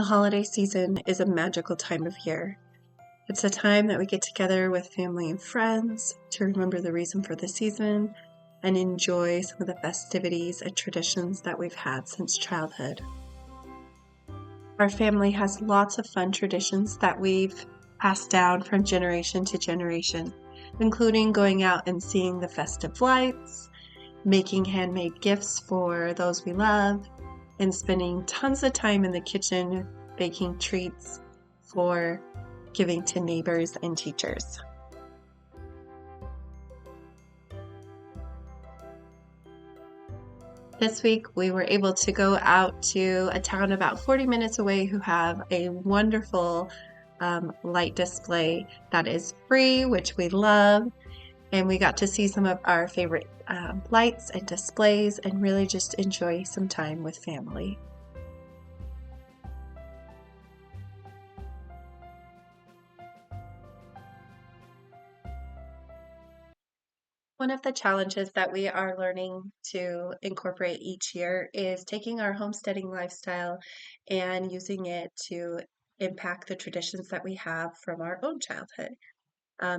The holiday season is a magical time of year. It's a time that we get together with family and friends to remember the reason for the season and enjoy some of the festivities and traditions that we've had since childhood. Our family has lots of fun traditions that we've passed down from generation to generation, including going out and seeing the festive lights, making handmade gifts for those we love, and spending tons of time in the kitchen baking treats for giving to neighbors and teachers. This week we were able to go out to a town about 40 minutes away who have a wonderful light display that is free, which we love. And we got to see some of our favorite lights and displays and really just enjoy some time with family. One of the challenges that we are learning to incorporate each year is taking our homesteading lifestyle and using it to impact the traditions that we have from our own childhood.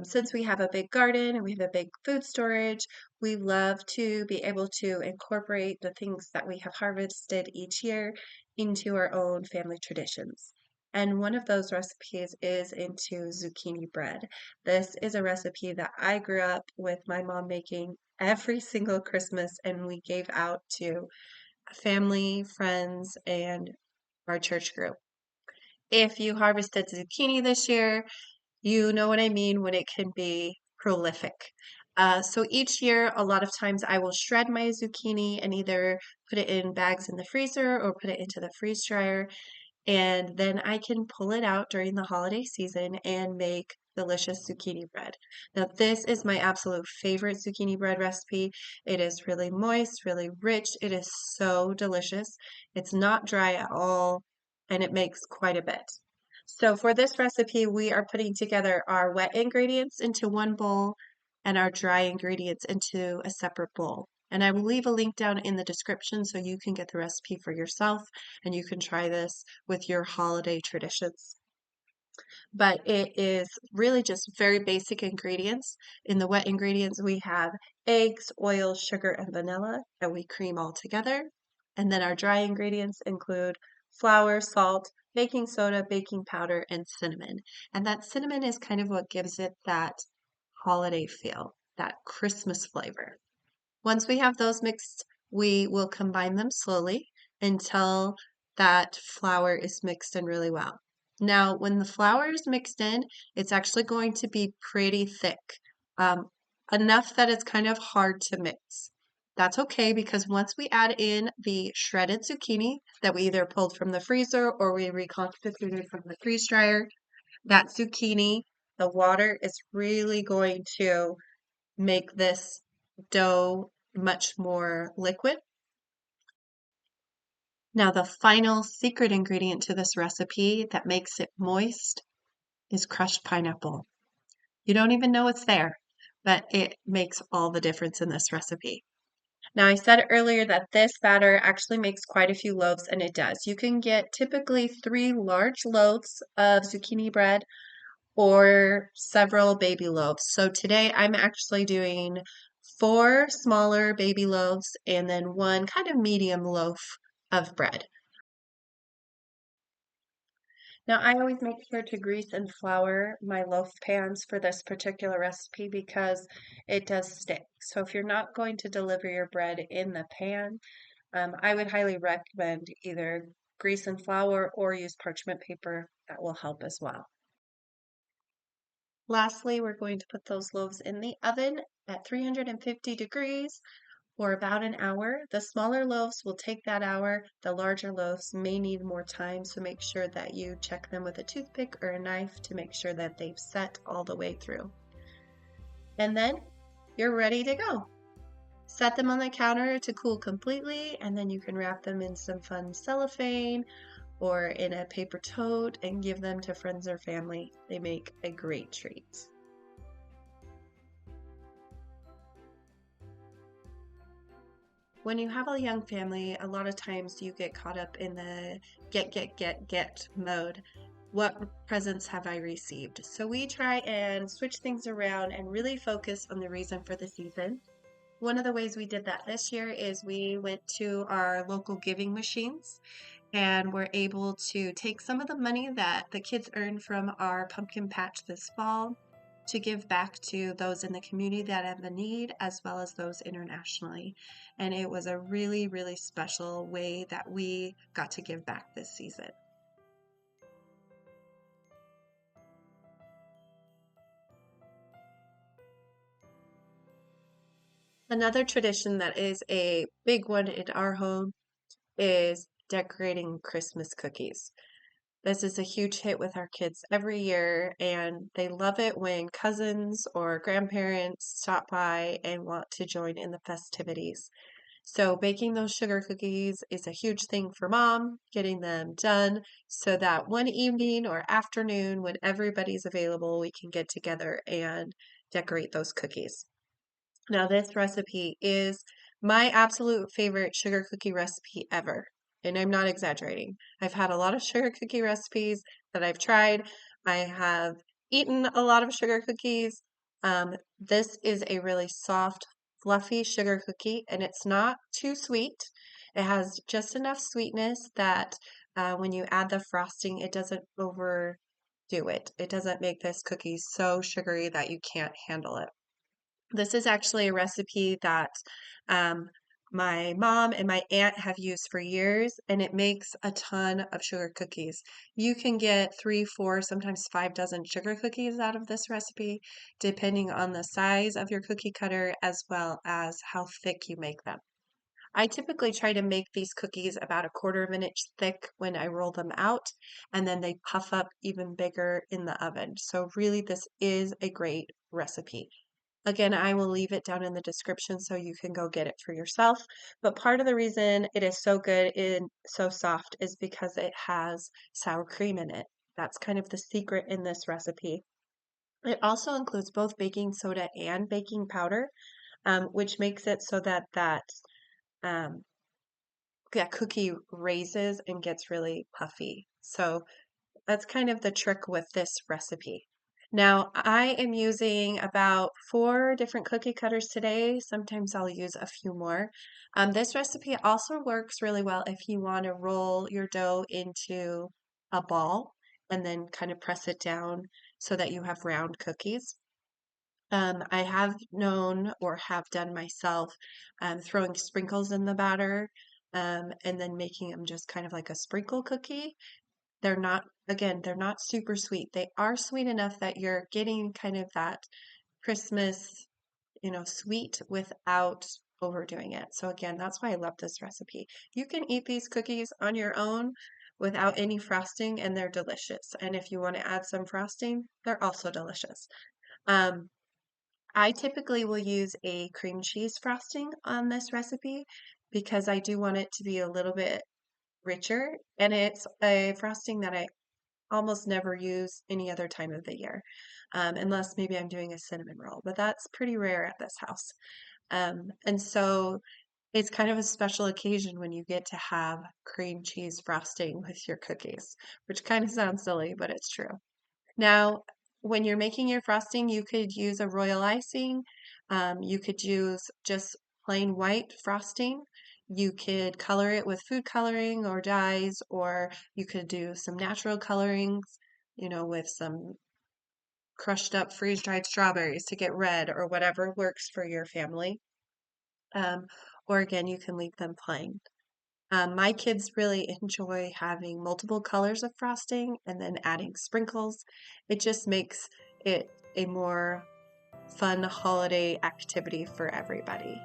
Since we have a big garden and we have a big food storage, we love to be able to incorporate the things that we have harvested each year into our own family traditions. And one of those recipes is into zucchini bread. This is a recipe that I grew up with my mom making every single Christmas, and we gave out to family, friends, and our church group. If you harvested zucchini this year, you know what I mean when it can be prolific. So each year, a lot of times I will shred my zucchini and either put it in bags in the freezer or put it into the freeze dryer. And then I can pull it out during the holiday season and make delicious zucchini bread. Now, this is my absolute favorite zucchini bread recipe. It is really moist, really rich. It is so delicious. It's not dry at all, and it makes quite a bit. So for this recipe, we are putting together our wet ingredients into one bowl and our dry ingredients into a separate bowl. And I will leave a link down in the description so you can get the recipe for yourself and you can try this with your holiday traditions. But it is really just very basic ingredients. In the wet ingredients, we have eggs, oil, sugar, and vanilla that we cream all together. And then our dry ingredients include flour, salt, baking soda, baking powder, and cinnamon. And that cinnamon is kind of what gives it that holiday feel, that Christmas flavor. Once we have those mixed, we will combine them slowly until that flour is mixed in really well. Now, when the flour is mixed in, it's actually going to be pretty thick, enough that it's kind of hard to mix. That's okay because once we add in the shredded zucchini that we either pulled from the freezer or we reconstituted from the freeze dryer, that zucchini, the water is really going to make this dough much more liquid. Now, the final secret ingredient to this recipe that makes it moist is crushed pineapple. You don't even know it's there, but it makes all the difference in this recipe. Now, I said earlier that this batter actually makes quite a few loaves, and it does. You can get typically 3 large loaves of zucchini bread or several baby loaves. So today I'm actually doing 4 smaller baby loaves and then 1 kind of medium loaf of bread. Now I always make sure to grease and flour my loaf pans for this particular recipe because it does stick. So if you're not going to deliver your bread in the pan, I would highly recommend either grease and flour or use parchment paper. That will help as well. Lastly, we're going to put those loaves in the oven at 350 degrees for about an hour. The smaller loaves will take that hour. The larger loaves may need more time, so make sure that you check them with a toothpick or a knife to make sure that they've set all the way through. And then you're ready to go. Set them on the counter to cool completely, and then you can wrap them in some fun cellophane or in a paper tote and give them to friends or family. They make a great treat. When you have a young family, a lot of times you get caught up in the get mode. What presents have I received? So we try and switch things around and really focus on the reason for the season. One of the ways we did that this year is we went to our local giving machines and we're able to take some of the money that the kids earned from our pumpkin patch this fall to give back to those in the community that have a need as well as those internationally. And it was a really, really special way that we got to give back this season. Another tradition that is a big one in our home is decorating Christmas cookies. This is a huge hit with our kids every year, and they love it when cousins or grandparents stop by and want to join in the festivities. So, baking those sugar cookies is a huge thing for mom, getting them done so that one evening or afternoon, when everybody's available, we can get together and decorate those cookies. Now, this recipe is my absolute favorite sugar cookie recipe ever. And I'm not exaggerating. I've had a lot of sugar cookie recipes that I've tried. I have eaten a lot of sugar cookies. This is a really soft, fluffy sugar cookie, and it's not too sweet. It has just enough sweetness that when you add the frosting, it doesn't overdo it. It doesn't make this cookie so sugary that you can't handle it. This is actually a recipe that um, my mom and my aunt have used for years, and it makes a ton of sugar cookies. You can get 3, 4, sometimes 5 dozen sugar cookies out of this recipe, depending on the size of your cookie cutter as well as how thick you make them. I typically try to make these cookies about a quarter of an inch thick when I roll them out, and then they puff up even bigger in the oven. So really, this is a great recipe. Again, I will leave it down in the description so you can go get it for yourself. But part of the reason it is so good and so soft is because it has sour cream in it. That's kind of the secret in this recipe. It also includes both baking soda and baking powder, which makes it so that um, that cookie raises and gets really puffy. So that's kind of the trick with this recipe. Now, I am using about 4 different cookie cutters today. Sometimes I'll use a few more. This recipe also works really well if you want to roll your dough into a ball and then kind of press it down so that you have round cookies. I have known or have done myself throwing sprinkles in the batter and then making them just kind of like a sprinkle cookie. They're not, again, they're not super sweet. They are sweet enough that you're getting kind of that Christmas, sweet without overdoing it. So again, that's why I love this recipe. You can eat these cookies on your own without any frosting and they're delicious. And if you want to add some frosting, they're also delicious. Um, I typically will use a cream cheese frosting on this recipe because I do want it to be a little bit richer, and it's a frosting that I almost never use any other time of the year, unless maybe I'm doing a cinnamon roll, but that's pretty rare at this house. And so it's kind of a special occasion when you get to have cream cheese frosting with your cookies, which kind of sounds silly, but it's true. Now, when you're making your frosting, you could use a royal icing. You could use just plain white frosting. You could color it with food coloring or dyes, or you could do some natural colorings, with some crushed up freeze-dried strawberries to get red or whatever works for your family. Um, or again, you can leave them plain. My kids really enjoy having multiple colors of frosting and then adding sprinkles. It just makes it a more fun holiday activity for everybody.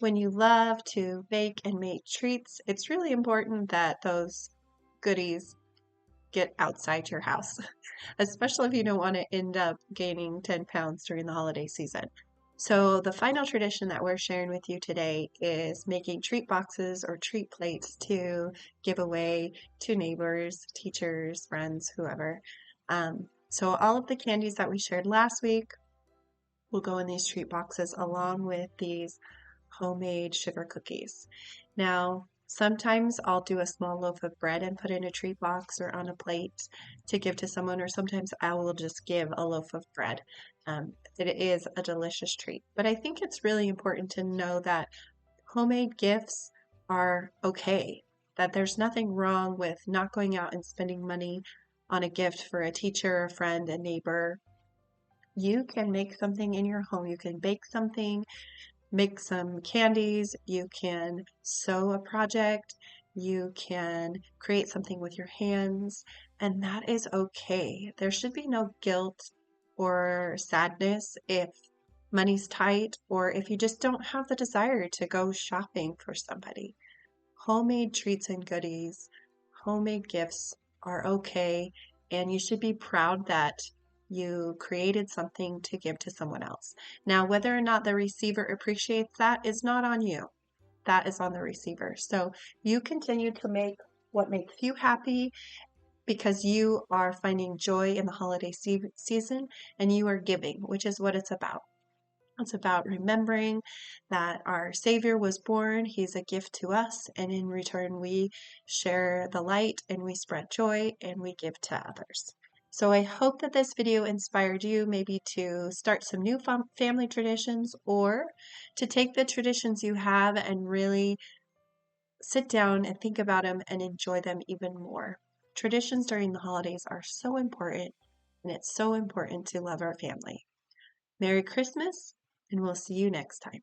When you love to bake and make treats, it's really important that those goodies get outside your house, especially if you don't want to end up gaining 10 pounds during the holiday season. So, the final tradition that we're sharing with you today is making treat boxes or treat plates to give away to neighbors, teachers, friends, whoever. So, all of the candies that we shared last week will go in these treat boxes along with these homemade sugar cookies. Now, sometimes I'll do a small loaf of bread and put in a treat box or on a plate to give to someone, or sometimes I will just give a loaf of bread. It is a delicious treat. But I think it's really important to know that homemade gifts are okay, that there's nothing wrong with not going out and spending money on a gift for a teacher, a friend, a neighbor. You can make something in your home. You can bake something, make some candies, you can sew a project, you can create something with your hands, and that is okay. There should be no guilt or sadness if money's tight or if you just don't have the desire to go shopping for somebody. Homemade treats and goodies, homemade gifts are okay, and you should be proud that you created something to give to someone else. Now, whether or not the receiver appreciates that is not on you. That is on the receiver. So you continue to make what makes you happy because you are finding joy in the holiday season and you are giving, which is what it's about. It's about remembering that our Savior was born. He's a gift to us. And in return, we share the light and we spread joy and we give to others. So I hope that this video inspired you maybe to start some new family traditions or to take the traditions you have and really sit down and think about them and enjoy them even more. Traditions during the holidays are so important, and it's so important to love our family. Merry Christmas, and we'll see you next time.